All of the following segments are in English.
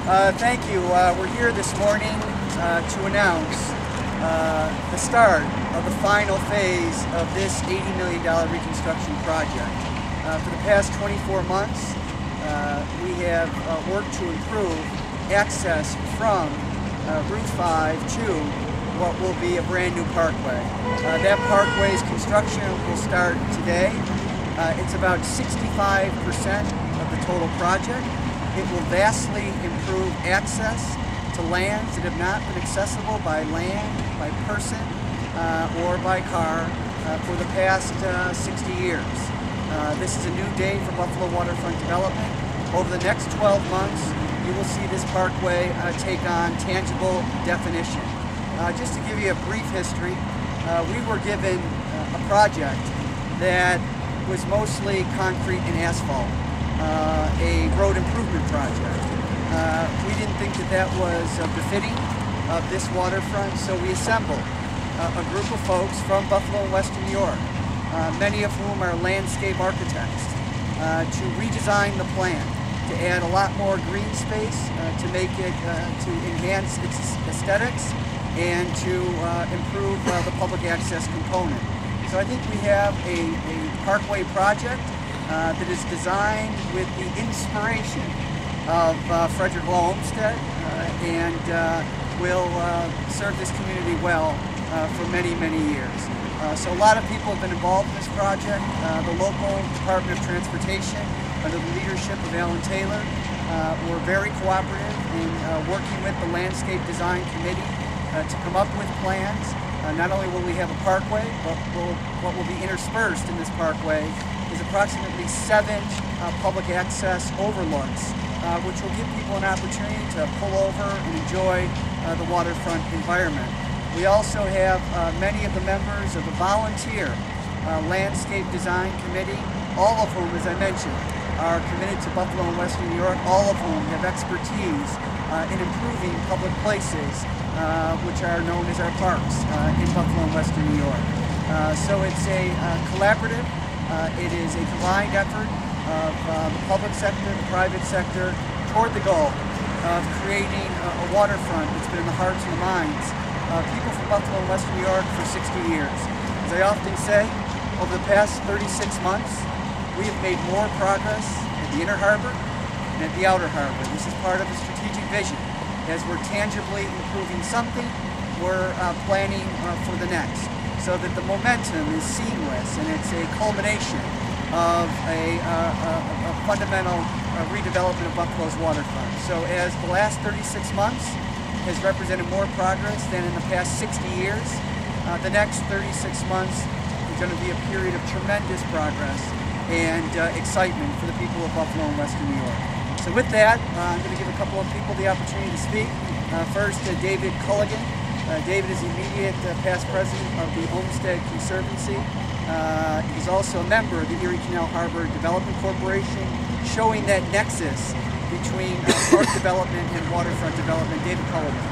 Thank you. We're here this morning to announce the start of the final phase of this $80 million reconstruction project. For the past 24 months, we have worked to improve access from Route 5 to what will be a brand new parkway. That parkway's construction will start today. It's about 65% of the total project. It will vastly improve access to lands that have not been accessible by land, by person, or by car for the past 60 years. This is a new day for Buffalo waterfront development. Over the next 12 months, you will see this parkway take on tangible definition. Just to give you a brief history, we were given a project that was mostly concrete and asphalt, a road improvement project. We didn't think that that was befitting of this waterfront, so we assembled a group of folks from Buffalo and Western New York, many of whom are landscape architects, to redesign the plan, to add a lot more green space, to make it, to enhance its aesthetics, and to improve the public access component. So I think we have a parkway project that is designed with the inspiration of Frederick Law Olmsted and will serve this community well for many, many years. So a lot of people have been involved in this project. The local Department of Transportation, under the leadership of Alan Taylor, were very cooperative in working with the Landscape Design Committee to come up with plans. Not only will we have a parkway, but what will be interspersed in this parkway is approximately 7 public access overlooks, which will give people an opportunity to pull over and enjoy the waterfront environment. We also have many of the members of the volunteer Landscape Design Committee, all of whom, as I mentioned, are committed to Buffalo and Western New York, all of whom have expertise in improving public places, which are known as our parks in Buffalo and Western New York. So it's a collaborative, it is a combined effort of the public sector, the private sector, toward the goal of creating a waterfront that's been in the hearts and the minds of people from Buffalo and Western New York for 60 years. As I often say, over the past 36 months, we have made more progress at the inner harbor and at the outer harbor. This is part of a strategic vision. As we're tangibly improving something, we're planning for the next, so that the momentum is seamless and it's a culmination of a fundamental redevelopment of Buffalo's waterfront. So as the last 36 months has represented more progress than in the past 60 years, the next 36 months is going to be a period of tremendous progress and excitement for the people of Buffalo and Western New York. So with that, I'm going to give a couple of people the opportunity to speak. First, David Culligan. David is the immediate past president of the Olmsted Conservancy. He's also a member of the Erie Canal Harbor Development Corporation, showing that nexus between park development and waterfront development. David Culligan.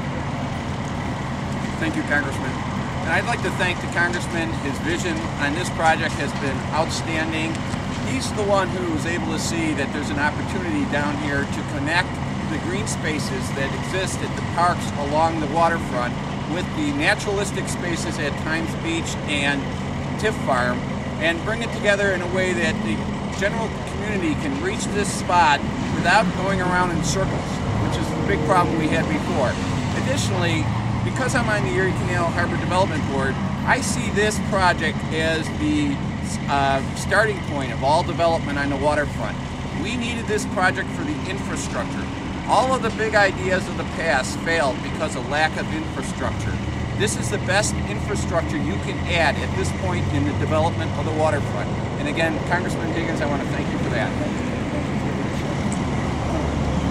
Thank you, Congressman. And I'd like to thank the Congressman. His vision on this project has been outstanding. He's the one who was able to see that there's an opportunity down here to connect the green spaces that exist at the parks along the waterfront with the naturalistic spaces at Times Beach and Tiff Farm, and bring it together in a way that the general community can reach this spot without going around in circles, which is the big problem we had before. Additionally, because I'm on the Erie Canal Harbor Development Board, I see this project as the starting point of all development on the waterfront. We needed this project for the infrastructure. All of the big ideas of the past failed because of lack of infrastructure. This is the best infrastructure you can add at this point in the development of the waterfront. And again, Congressman Higgins, I want to thank you for that.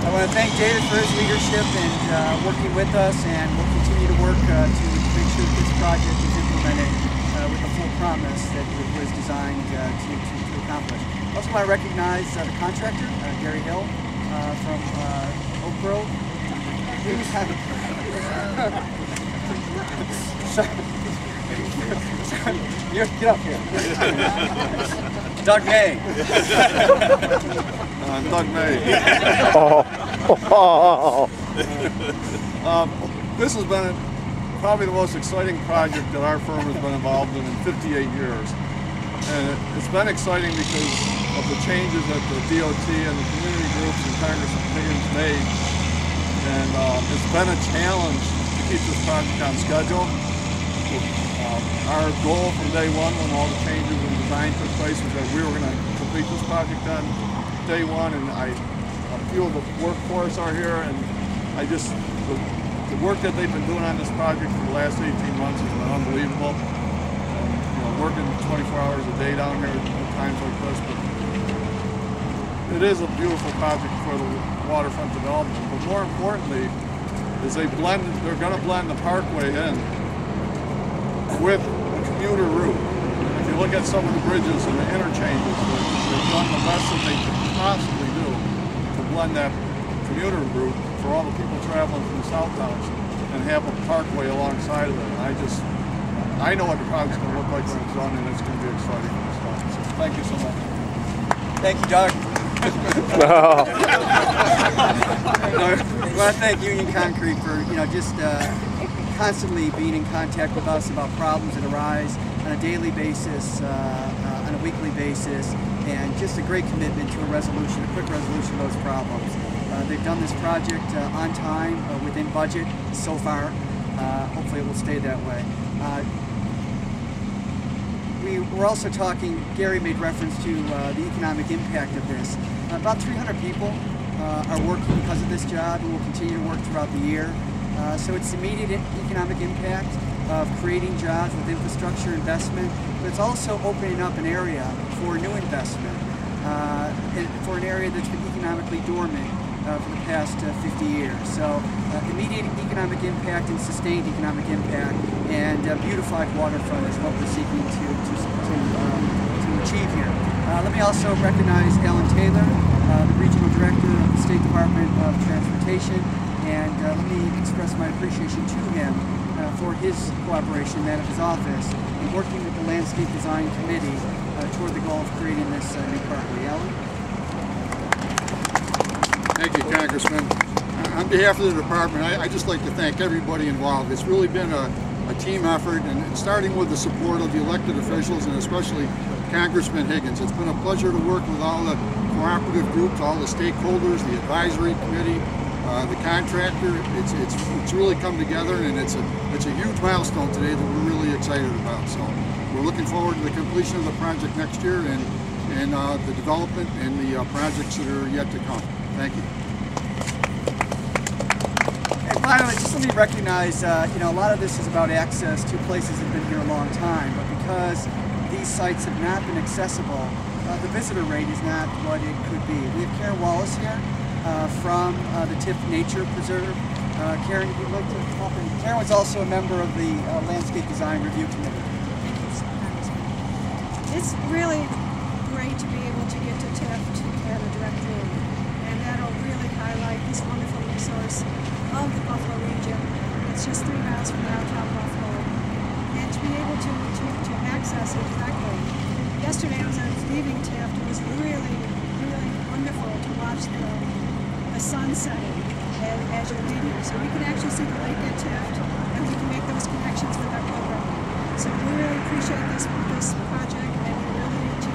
I want to thank David for his leadership and working with us, and we'll continue to work to make sure that this project is implemented with the full promise that it was designed to accomplish. I also want to recognize the contractor, Gary Hill, from Oak Grove. Get up here. Doug May. Doug May. This has been probably the most exciting project that our firm has been involved in 58 years. And it's been exciting because of the changes that the DOT and the community groups and Congressman Higgins made. And it's been a challenge to keep this project on schedule. Our goal from day one, when all the changes and design took place, was that we were going to complete this project on day one. And a few of the workforce are here, and the work that they've been doing on this project for the last 18 months has been unbelievable. Working 24 hours a day down here at times like this, but it is a beautiful project for the waterfront development. But more importantly, is they're going to blend the parkway in with a commuter route. If you look at some of the bridges and the interchanges, they've done the best that they could possibly do to blend that commuter route for all the people traveling from the south towns and have a parkway alongside of it. And I know what the project's going to look like when it's done, and it's going to be exciting when it's done. So thank you so much. Thank you, Doug. I want to thank Union Concrete for just constantly being in contact with us about problems that arise on a daily basis, on a weekly basis, and just a great commitment to a quick resolution of those problems. They've done this project on time, within budget so far. Hopefully it will stay that way. We were also talking, Gary made reference to the economic impact of this. About 300 people are working because of this job and will continue to work throughout the year. So it's immediate economic impact of creating jobs with infrastructure investment, but it's also opening up an area for new investment, for an area that's been economically dormant for the past 50 years. So immediate economic impact and sustained economic impact, and beautified waterfront is what we're seeking to achieve here. Let me also recognize Alan Taylor, the Regional Director of the State Department of Transportation, and let me express my appreciation to him for his cooperation, that of his office, in working with the Landscape Design Committee toward the goal of creating this new parkway. Alan? Thank you, Congressman. On behalf of the department, I'd just like to thank everybody involved. It's really been a team effort, and starting with the support of the elected officials and especially Congressman Higgins. It's been a pleasure to work with all the cooperative groups, all the stakeholders, the advisory committee, the contractor. It's really come together, and it's a huge milestone today that we're really excited about. So we're looking forward to the completion of the project next year and the development and the projects that are yet to come. Thank you. And finally, just let me recognize, a lot of this is about access to places that have been here a long time, but because these sites have not been accessible, the visitor rate is not what it could be. We have Karen Wallace here from the TIF Nature Preserve. Karen, if you'd like to hop in. Karen was also a member of the Landscape Design Review Committee. Thank you, Congressman. It's really great to be able to get to TIF at a direct route, and that'll really highlight this wonderful resource of the Buffalo region. It's just 3 miles from downtown Buffalo, and to be able to access it directly. Yesterday, as I was leaving TIF, it was really wonderful to watch the sun setting as you're leaving. So we can actually see the lake at TIF, and we can make those connections with our program. So we really appreciate this project, and we really need to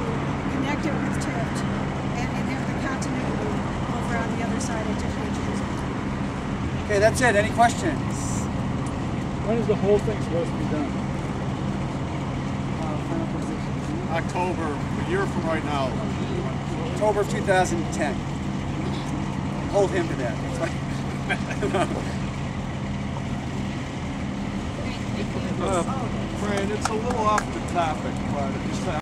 connect it with TIF and have the continuity over on the other side of TIF Nature Preserve. Okay, that's it. Any questions? When is the whole thing supposed to be done? October, a year from right now. October of 2010. Hold him to that. Brian, it's a little off the topic, but just